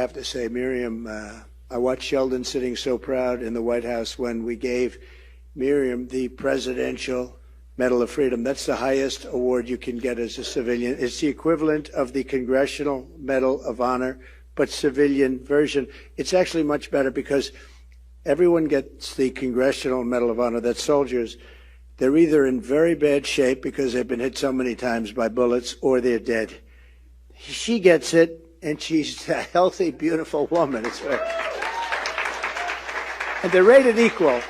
have to say, Miriam, I watched Sheldon sitting so proud in the White House when we gave Miriam the Presidential Medal of Freedom. That's the highest award you can get as a civilian. It's the equivalent of the Congressional Medal of Honor, but civilian version. It's actually much better because everyone gets the Congressional Medal of Honor. That's soldiers. They're either in very bad shape because they've been hit so many times by bullets, or they're dead. She gets it, and she's a healthy, beautiful woman. It's right. And they're rated equal.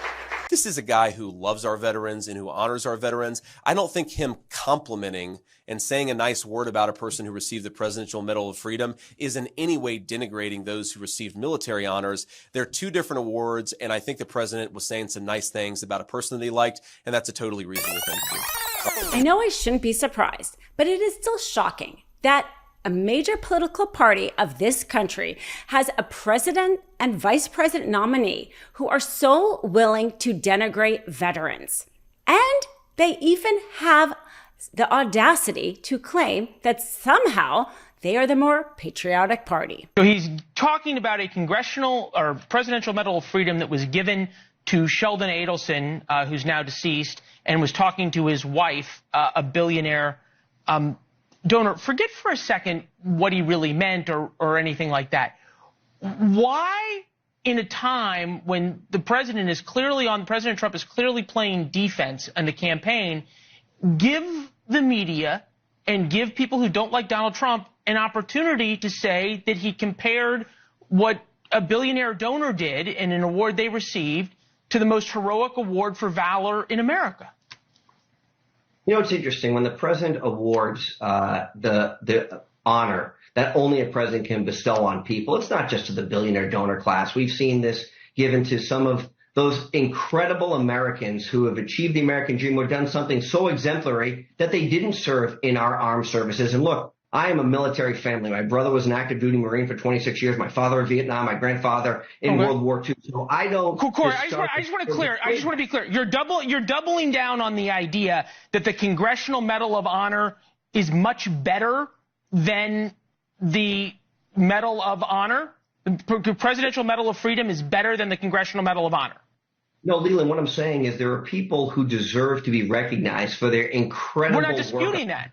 This is a guy who loves our veterans and who honors our veterans. I don't think him complimenting and saying a nice word about a person who received the Presidential Medal of Freedom is in any way denigrating those who received military honors. They're two different awards, and I think the president was saying some nice things about a person that he liked, and that's a totally reasonable thing to do. I know I shouldn't be surprised, but it is still shocking that a major political party of this country has a president and vice president nominee who are so willing to denigrate veterans. And they even have the audacity to claim that somehow they are the more patriotic party. So he's talking about a congressional or presidential Medal of Freedom that was given to Sheldon Adelson, who's now deceased, and was talking to his wife, a billionaire donor. Forget for a second what he really meant or anything like that. Why, in a time when President Trump is clearly playing defense in the campaign, give the media and give people who don't like Donald Trump an opportunity to say that he compared what a billionaire donor did in an award they received to the most heroic award for valor in America? You know, it's interesting. When the president awards the honor that only a president can bestow on people, it's not just to the billionaire donor class. We've seen this given to some of those incredible Americans who have achieved the American dream or done something so exemplary that they didn't serve in our armed services. And look, I am a military family. My brother was an active duty Marine for 26 years. My father in Vietnam, my grandfather in World War II. So I don't. Cool, Corey, I just want to be clear. You're doubling down on the idea that the Congressional Medal of Honor is much better than the Medal of Honor. The Presidential Medal of Freedom is better than the Congressional Medal of Honor. No, Leland, what I'm saying is there are people who deserve to be recognized for their incredible work. We're not disputing that.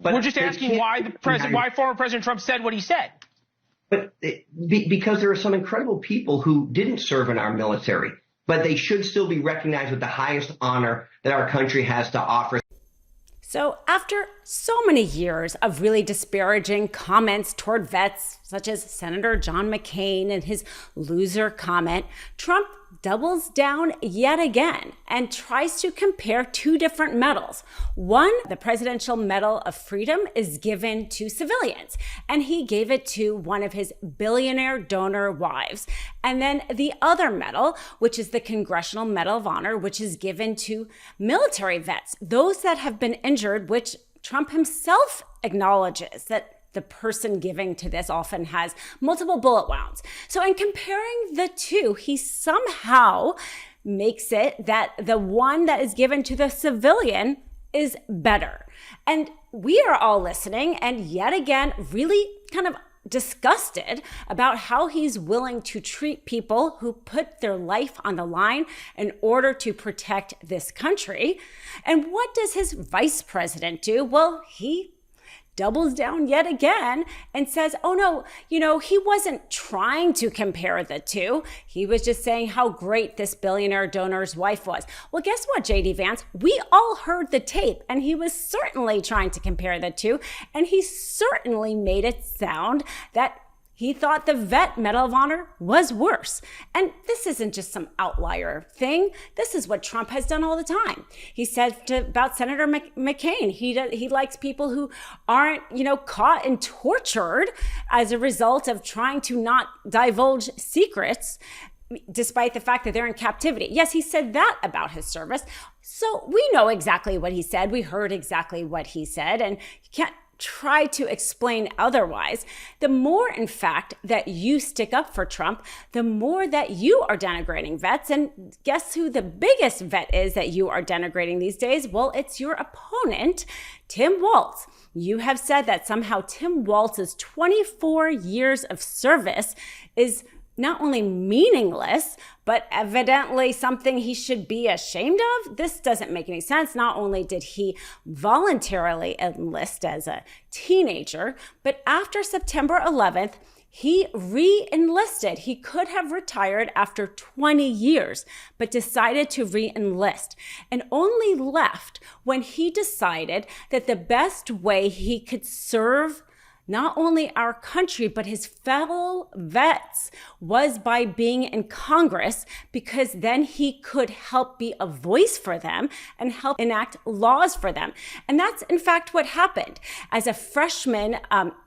But we're just asking why former President Trump said what he said. But because there are some incredible people who didn't serve in our military, but they should still be recognized with the highest honor that our country has to offer. So after so many years of really disparaging comments toward vets, such as Senator John McCain and his loser comment, Trump doubles down yet again and tries to compare two different medals. One, the Presidential Medal of Freedom, is given to civilians, and he gave it to one of his billionaire donor wives. And then the other medal, which is the Congressional Medal of Honor, which is given to military vets, those that have been injured, which Trump himself acknowledges that the person giving to this often has multiple bullet wounds. So in comparing the two, he somehow makes it that the one that is given to the civilian is better. And we are all listening and yet again really kind of disgusted about how he's willing to treat people who put their life on the line in order to protect this country. And what does his vice president do? Well, he doubles down yet again and says, oh no, he wasn't trying to compare the two. He was just saying how great this billionaire donor's wife was. Well, guess what, JD Vance? We all heard the tape, and he was certainly trying to compare the two, and he certainly made it sound that he thought the Vet Medal of Honor was worse. And this isn't just some outlier thing. This is what Trump has done all the time. He said about Senator McCain, he likes people who aren't, caught and tortured as a result of trying to not divulge secrets, despite the fact that they're in captivity. Yes, he said that about his service. So we know exactly what he said. We heard exactly what he said. And you can't try to explain otherwise, the more, in fact, that you stick up for Trump, the more that you are denigrating vets. And guess who the biggest vet is that you are denigrating these days? Well, it's your opponent, Tim Walz. You have said that somehow Tim Walz's 24 years of service is not only meaningless, but evidently something he should be ashamed of. This doesn't make any sense. Not only did he voluntarily enlist as a teenager, but after September 11th, he re-enlisted. He could have retired after 20 years, but decided to re-enlist and only left when he decided that the best way he could serve not only our country, but his fellow vets was by being in Congress, because then he could help be a voice for them and help enact laws for them. And that's in fact what happened. As a freshman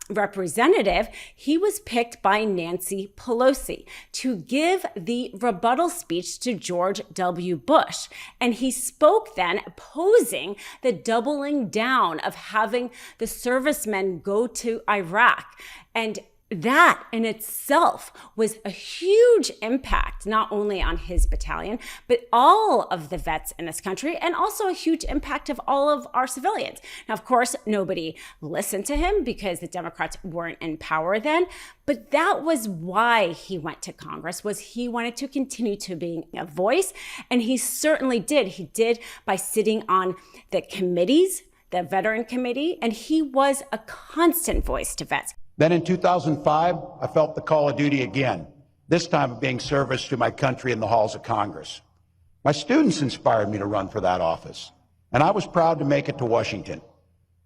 representative, he was picked by Nancy Pelosi to give the rebuttal speech to George W. Bush. And he spoke then opposing the doubling down of having the servicemen go to Iraq. And that in itself was a huge impact, not only on his battalion, but all of the vets in this country, and also a huge impact of all of our civilians. Now, of course, nobody listened to him because the Democrats weren't in power then, but that was why he went to Congress, was he wanted to continue to be a voice, and he certainly did. He did by sitting on the committees, the Veteran Committee, and he was a constant voice to vets. Then in 2005, I felt the call of duty again, this time of being service to my country in the halls of Congress. My students inspired me to run for that office, and I was proud to make it to Washington.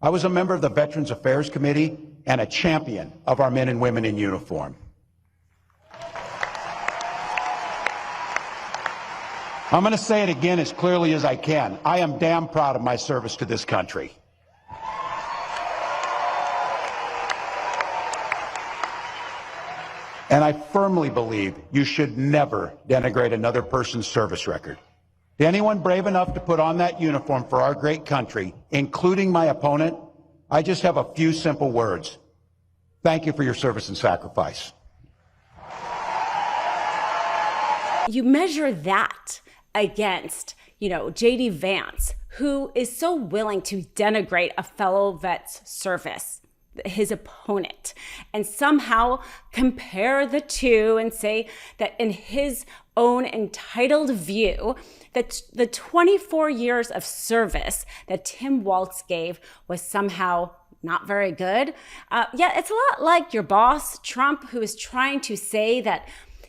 I was a member of the Veterans Affairs Committee and a champion of our men and women in uniform. I'm going to say it again as clearly as I can. I am damn proud of my service to this country. And I firmly believe you should never denigrate another person's service record. To anyone brave enough to put on that uniform for our great country, including my opponent, I just have a few simple words. Thank you for your service and sacrifice. You measure that against, J.D. Vance, who is so willing to denigrate a fellow vet's service, his opponent, and somehow compare the two and say that in his own entitled view, that the 24 years of service that Tim Walz gave was somehow not very good. It's a lot like your boss, Trump, who is trying to say that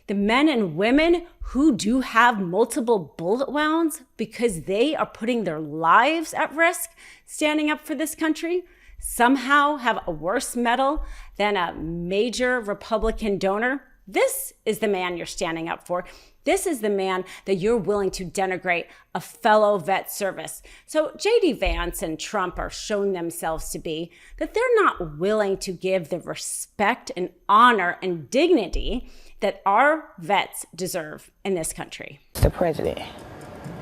the men and women who do have multiple bullet wounds because they are putting their lives at risk standing up for this country somehow have a worse medal than a major Republican donor. This is the man you're standing up for. This is the man that you're willing to denigrate a fellow vet service. So J.D. Vance and Trump are showing themselves to be that they're not willing to give the respect and honor and dignity that our vets deserve in this country. The president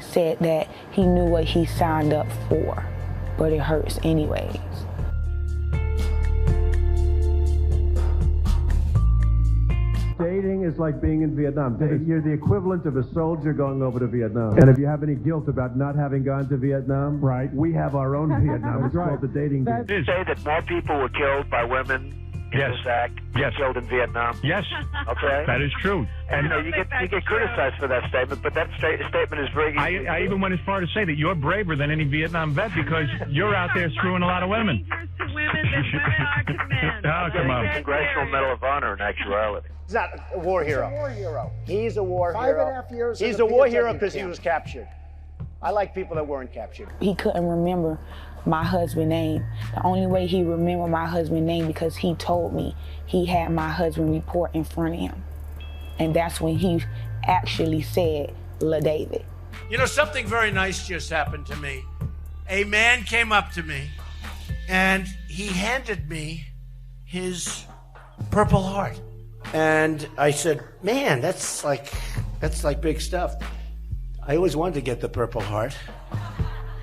said that he knew what he signed up for, but it hurts anyways. Dating is like being in Vietnam. You're the equivalent of a soldier going over to Vietnam. And if you have any guilt about not having gone to Vietnam, right, we have our own Vietnam. It's called the dating game. Did you say that more people were killed by women in this act than killed in Vietnam? Yes. Okay. That is true. And you get criticized for that statement, but that statement is very easy. I even went as far to say that you're braver than any Vietnam vet because you're out there screwing a lot of women. To women than women are to men. Oh, come on. Congressional Medal of Honor in actuality. He's not a war hero. He's a war hero. He's a war hero. 5.5 years. He's a war hero because he was captured. I like people that weren't captured. He couldn't remember my husband's name. The only way he remembered my husband's name because he told me he had my husband report in front of him. And that's when he actually said, La David. Something very nice just happened to me. A man came up to me and he handed me his Purple Heart. And I said, man, that's like big stuff. I always wanted to get the Purple Heart.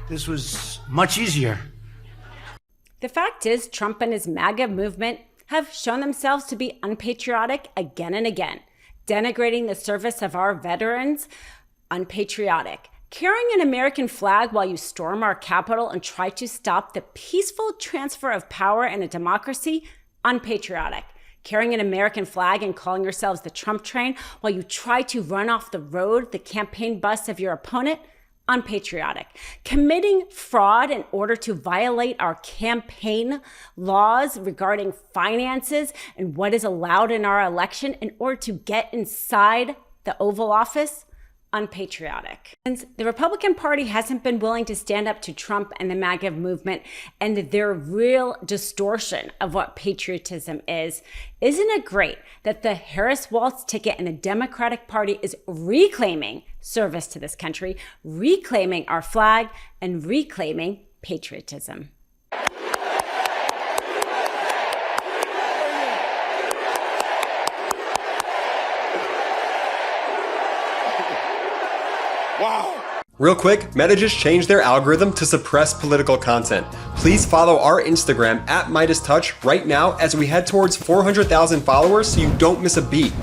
This was much easier. The fact is, Trump and his MAGA movement have shown themselves to be unpatriotic again and again, denigrating the service of our veterans, unpatriotic. Carrying an American flag while you storm our Capitol and try to stop the peaceful transfer of power in a democracy, unpatriotic. Carrying an American flag and calling yourselves the Trump train while you try to run off the road the campaign bus of your opponent, unpatriotic. Committing fraud in order to violate our campaign laws regarding finances and what is allowed in our election in order to get inside the Oval Office, unpatriotic. Since the Republican Party hasn't been willing to stand up to Trump and the MAGA movement and their real distortion of what patriotism is, isn't it great that the Harris-Walz ticket and the Democratic Party is reclaiming service to this country, reclaiming our flag, and reclaiming patriotism? Wow. Real quick, Meta just changed their algorithm to suppress political content. Please follow our Instagram at MeidasTouch right now as we head towards 400,000 followers so you don't miss a beat.